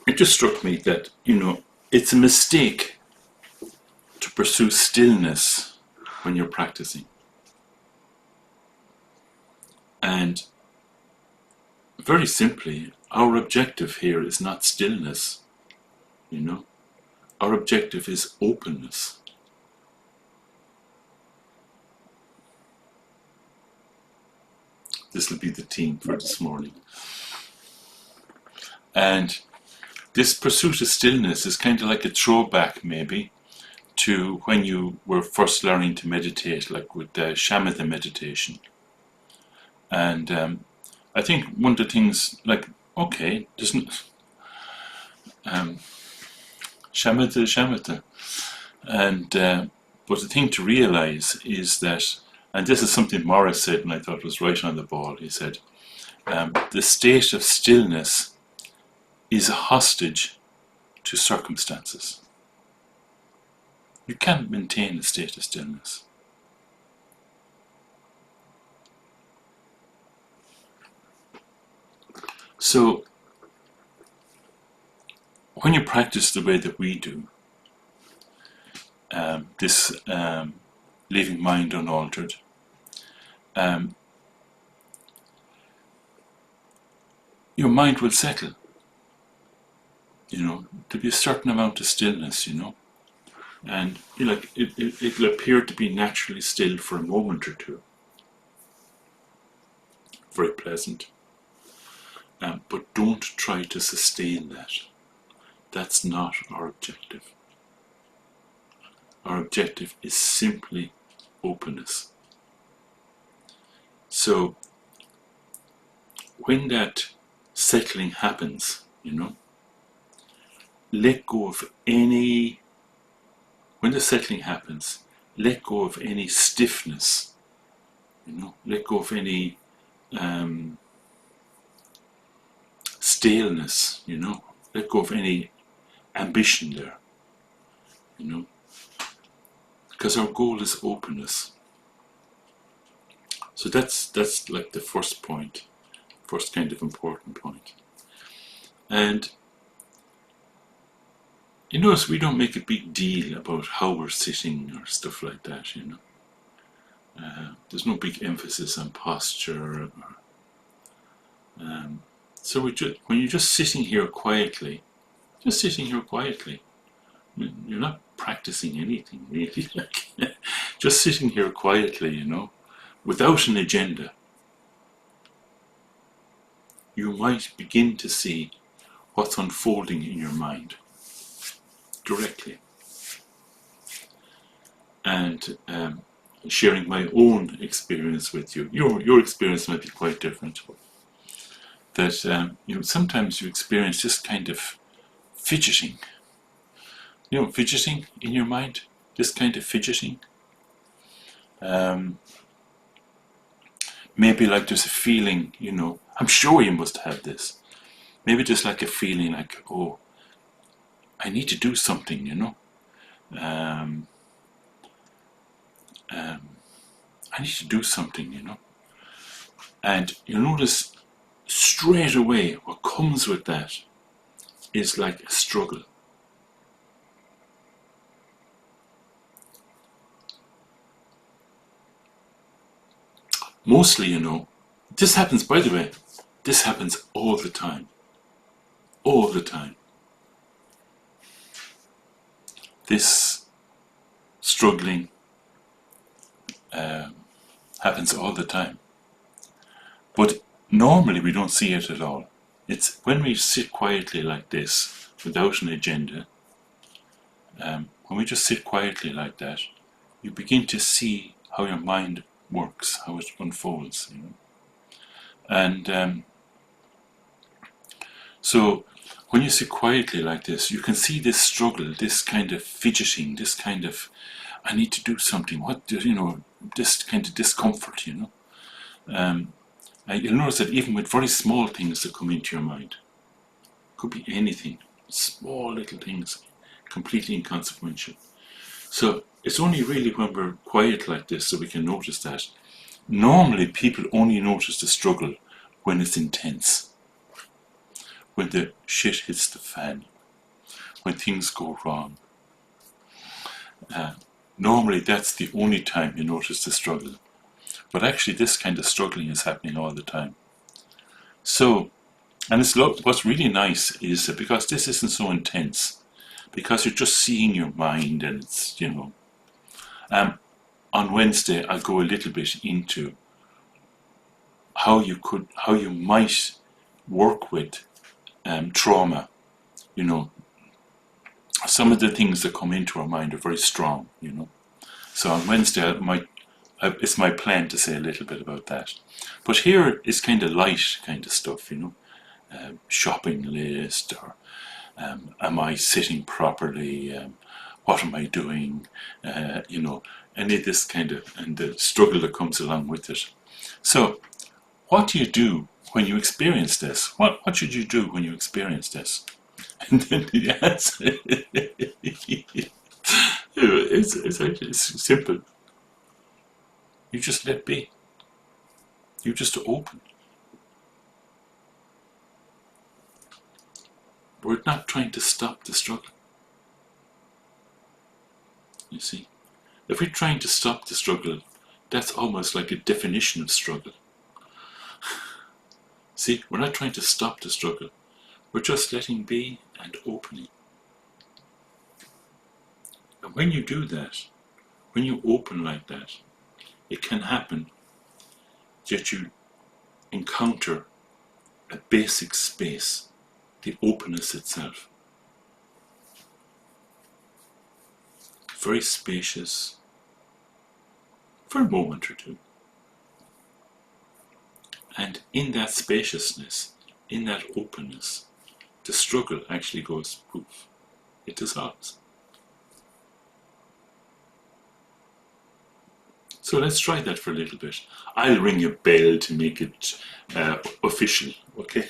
it just struck me that, it's a mistake to pursue stillness when you're practicing. And very simply, our objective here is not stillness, Our objective is openness. This will be the theme for this morning. And this pursuit of stillness is kind of like a throwback, maybe, to when you were first learning to meditate, like with the shamatha meditation. And I think one of the things, like, okay, doesn't shamatha, and but the thing to realize is that, and this is something Morris said, and I thought was right on the ball. He said, the state of stillness is a hostage to circumstances. You can't maintain a state of stillness. So, when you practice the way that we do, this leaving mind unaltered, your mind will settle. There'll be a certain amount of stillness, and it'll appear to be naturally still for a moment or two. Very pleasant. But don't try to sustain that. That's not our objective. Our objective is simply openness. So, when that settling happens, let go of any, when the settling happens, let go of any stiffness, let go of any staleness, let go of any ambition there, because our goal is openness. So that's like the first point, first kind of important point. And you notice we don't make a big deal about how we're sitting or stuff like that, there's no big emphasis on posture. So when you're just sitting here quietly, you're not practicing anything really, just sitting here quietly, without an agenda, you might begin to see what's unfolding in your mind directly. And sharing my own experience with you, your experience might be quite different. That sometimes you experience just kind of fidgeting. Fidgeting in your mind, just kind of fidgeting. Maybe like there's a feeling, I'm sure you must have this. Maybe just like a feeling like, oh, I need to do something, I need to do something, And you'll notice straight away what comes with that is like a struggle. Mostly, this happens, by the way, this happens all the time. All the time. This struggling happens all the time. But normally we don't see it at all. It's when we sit quietly like this, without an agenda, when we just sit quietly like that, you begin to see how your mind works, how it unfolds. And so when you sit quietly like this, you can see this struggle, this kind of fidgeting, this kind of, I need to do something, this kind of discomfort, you'll notice that even with very small things that come into your mind, could be anything, small little things, completely inconsequential. So it's only really when we're quiet like this that we can notice that. Normally people only notice the struggle when it's intense. when the shit hits the fan, when things go wrong. Normally that's the only time you notice the struggle. But actually this kind of struggling is happening all the time. So, and what's really nice is that because this isn't so intense, because you're just seeing your mind and it's, on Wednesday I'll go a little bit into how you might work with trauma. Some of the things that come into our mind are very strong, So on Wednesday it's my plan to say a little bit about that. But here is kind of light kind of stuff, shopping list, or am I sitting properly? What am I doing? Any of this kind of, and the struggle that comes along with it. So, what do you do when you experience this? What should you do when you experience this? And then the answer it's simple. You just let be. You just open. We're not trying to stop the struggle. You see, if we're trying to stop the struggle, that's almost like a definition of struggle. See, we're not trying to stop the struggle. We're just letting be and opening. And when you do that, when you open like that, it can happen that you encounter a basic space, the openness itself. Very spacious for a moment or two. And in that spaciousness, in that openness, the struggle actually goes poof. It dissolves. So let's try that for a little bit. I'll ring a bell to make it official, okay?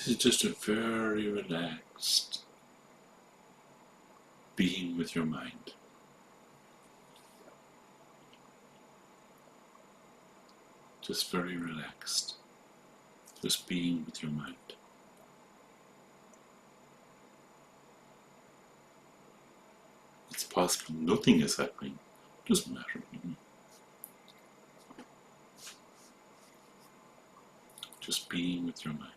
This is just a very relaxed being with your mind. Just very relaxed. Just being with your mind. It's possible nothing is happening. Doesn't matter. Just being with your mind.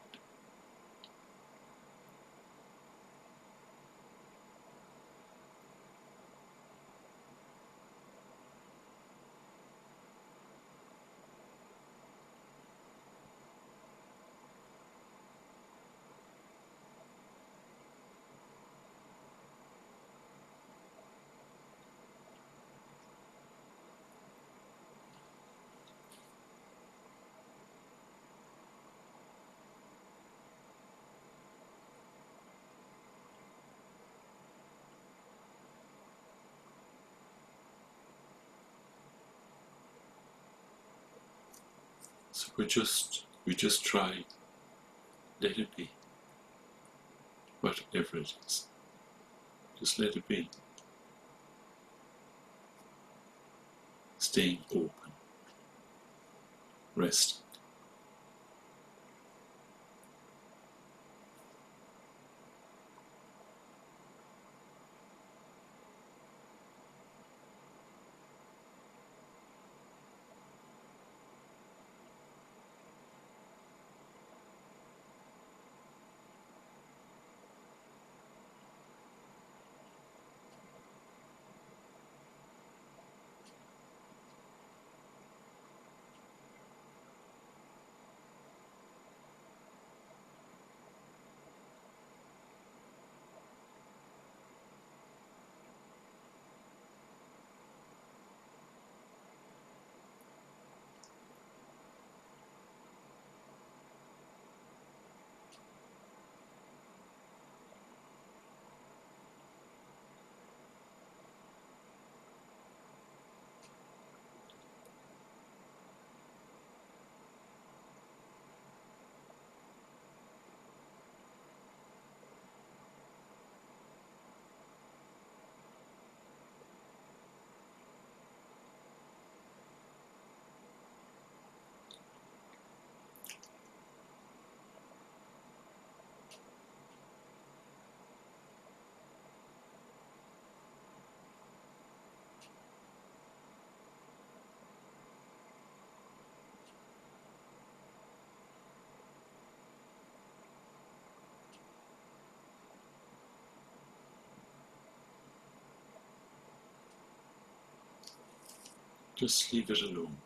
So we just try, let it be. Whatever it is. Just let it be. Staying open. Resting. Just leave it alone.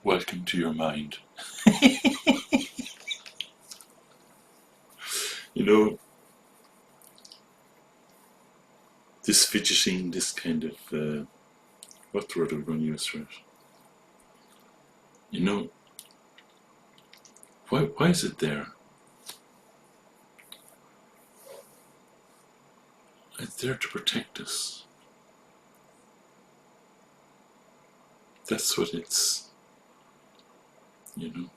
Welcome to your mind. You know, this fidgeting, this kind of, what word are we going to use for it? You know, why is it there? It's there to protect us. That's what it's, you know.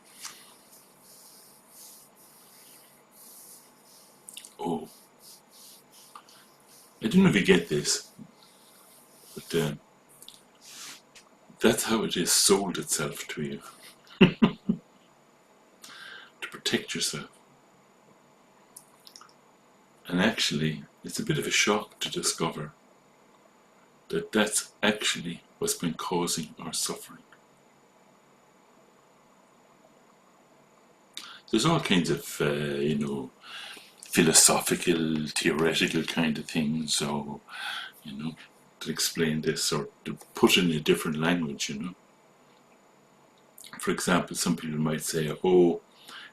Oh, I don't know if you get this, but that's how it is sold itself to you. To protect yourself. And actually, it's a bit of a shock to discover that that's actually what's been causing our suffering. There's all kinds of, you know, philosophical, theoretical kind of things, so, you know, to explain this or to put in a different language, you know. For example, some people might say, oh,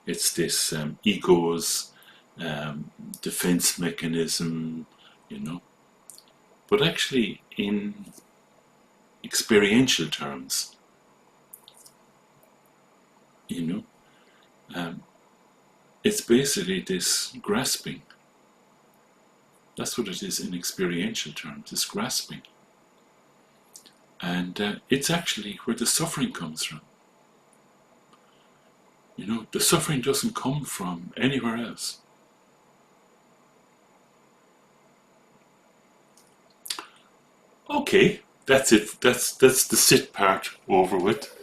it's this ego's defense mechanism, you know. But actually, in experiential terms, you know, it's basically this grasping. That's what it is in experiential terms, it's grasping. And it's actually where the suffering comes from. You know, the suffering doesn't come from anywhere else. Okay, that's it. That's the sit part over with.